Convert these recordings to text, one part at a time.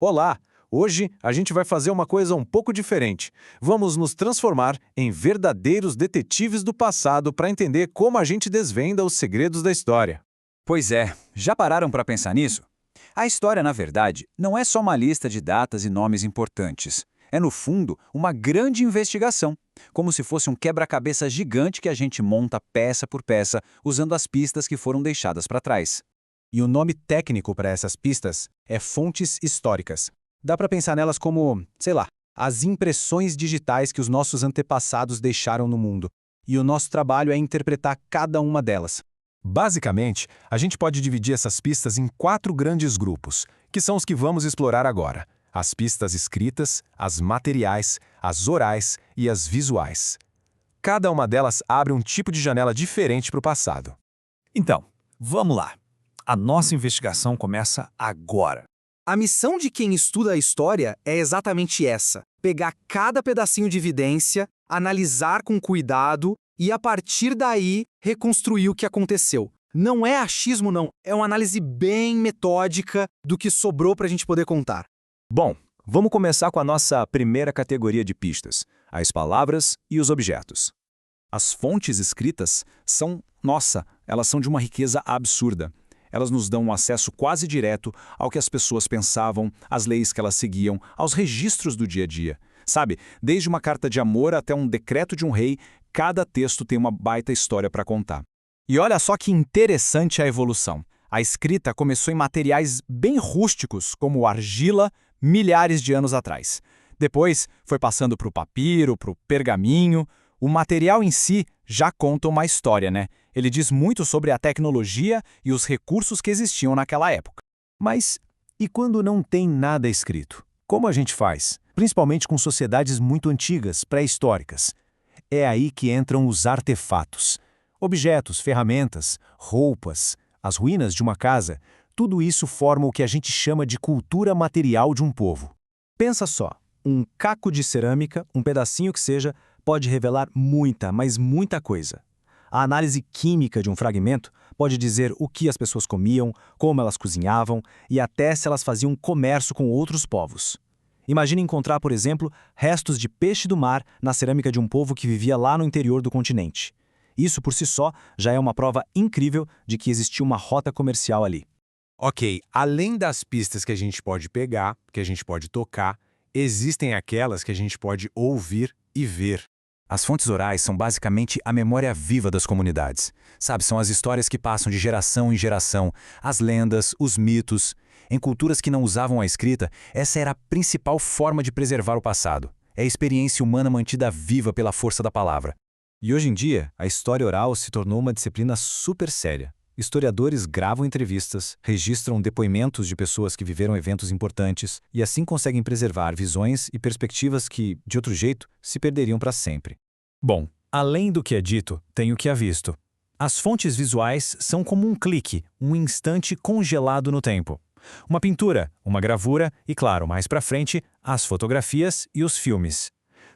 Olá! Hoje a gente vai fazer uma coisa um pouco diferente. Vamos nos transformar em verdadeiros detetives do passado para entender como a gente desvenda os segredos da história. Pois é, já pararam para pensar nisso? A história, na verdade, não é só uma lista de datas e nomes importantes. É, no fundo, uma grande investigação, como se fosse um quebra-cabeça gigante que a gente monta peça por peça, usando as pistas que foram deixadas para trás. E o nome técnico para essas pistas é fontes históricas. Dá para pensar nelas como, sei lá, as impressões digitais que os nossos antepassados deixaram no mundo. E o nosso trabalho é interpretar cada uma delas. Basicamente, a gente pode dividir essas pistas em 4 grandes grupos, que são os que vamos explorar agora: as pistas escritas, as materiais, as orais e as visuais. Cada uma delas abre um tipo de janela diferente para o passado. Então, vamos lá. A nossa investigação começa agora. A missão de quem estuda a história é exatamente essa: pegar cada pedacinho de evidência, analisar com cuidado e, a partir daí, reconstruir o que aconteceu. Não é achismo, não. É uma análise bem metódica do que sobrou para a gente poder contar. Bom, vamos começar com a nossa primeira categoria de pistas: as palavras e os objetos. As fontes escritas elas são de uma riqueza absurda. Elas nos dão um acesso quase direto ao que as pessoas pensavam, às leis que elas seguiam, aos registros do dia a dia. Sabe, desde uma carta de amor até um decreto de um rei, cada texto tem uma baita história para contar. E olha só que interessante a evolução. A escrita começou em materiais bem rústicos, como argila, milhares de anos atrás. Depois foi passando para o papiro, para o pergaminho. O material em si já conta uma história, né? Ele diz muito sobre a tecnologia e os recursos que existiam naquela época. Mas e quando não tem nada escrito? Como a gente faz? Principalmente com sociedades muito antigas, pré-históricas. É aí que entram os artefatos. Objetos, ferramentas, roupas, as ruínas de uma casa, tudo isso forma o que a gente chama de cultura material de um povo. Pensa só, um caco de cerâmica, um pedacinho que seja, pode revelar muita, mas muita coisa. A análise química de um fragmento pode dizer o que as pessoas comiam, como elas cozinhavam e até se elas faziam comércio com outros povos. Imagine encontrar, por exemplo, restos de peixe do mar na cerâmica de um povo que vivia lá no interior do continente. Isso por si só já é uma prova incrível de que existia uma rota comercial ali. Ok, além das pistas que a gente pode pegar, que a gente pode tocar, existem aquelas que a gente pode ouvir e ver. As fontes orais são basicamente a memória viva das comunidades. Sabe, são as histórias que passam de geração em geração, as lendas, os mitos. Em culturas que não usavam a escrita, essa era a principal forma de preservar o passado. É a experiência humana mantida viva pela força da palavra. E hoje em dia, a história oral se tornou uma disciplina super séria. Historiadores gravam entrevistas, registram depoimentos de pessoas que viveram eventos importantes e assim conseguem preservar visões e perspectivas que, de outro jeito, se perderiam para sempre. Bom, além do que é dito, tem o que é visto. As fontes visuais são como um clique, um instante congelado no tempo. Uma pintura, uma gravura e, claro, mais para frente, as fotografias e os filmes.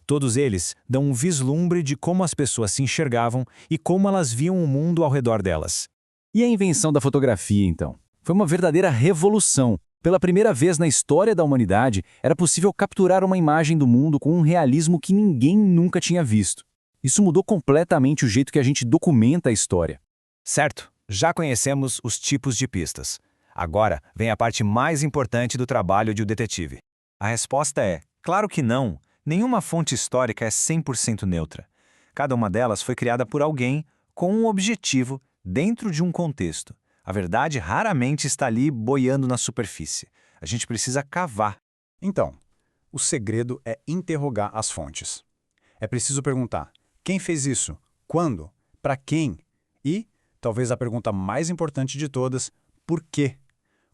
Todos eles dão um vislumbre de como as pessoas se enxergavam e como elas viam o mundo ao redor delas. E a invenção da fotografia, então? Foi uma verdadeira revolução. Pela primeira vez na história da humanidade, era possível capturar uma imagem do mundo com um realismo que ninguém nunca tinha visto. Isso mudou completamente o jeito que a gente documenta a história. Certo, já conhecemos os tipos de pistas. Agora vem a parte mais importante do trabalho de um detetive. A resposta é: claro que não. Nenhuma fonte histórica é 100% neutra. Cada uma delas foi criada por alguém com um objetivo dentro de um contexto. A verdade raramente está ali boiando na superfície. A gente precisa cavar. Então, o segredo é interrogar as fontes. É preciso perguntar: quem fez isso? Quando? Para quem? E, talvez a pergunta mais importante de todas, por quê?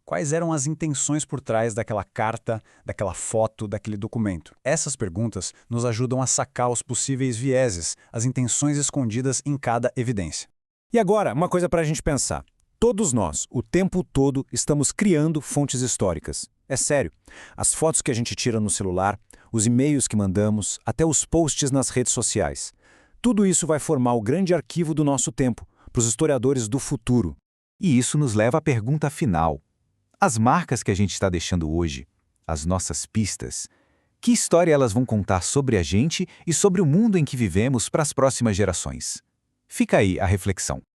Quais eram as intenções por trás daquela carta, daquela foto, daquele documento? Essas perguntas nos ajudam a sacar os possíveis vieses, as intenções escondidas em cada evidência. E agora, uma coisa para a gente pensar. Todos nós, o tempo todo, estamos criando fontes históricas. É sério. As fotos que a gente tira no celular, os e-mails que mandamos, até os posts nas redes sociais. Tudo isso vai formar o grande arquivo do nosso tempo, para os historiadores do futuro. E isso nos leva à pergunta final. As marcas que a gente está deixando hoje, as nossas pistas? Que história elas vão contar sobre a gente e sobre o mundo em que vivemos para as próximas gerações? Fica aí a reflexão.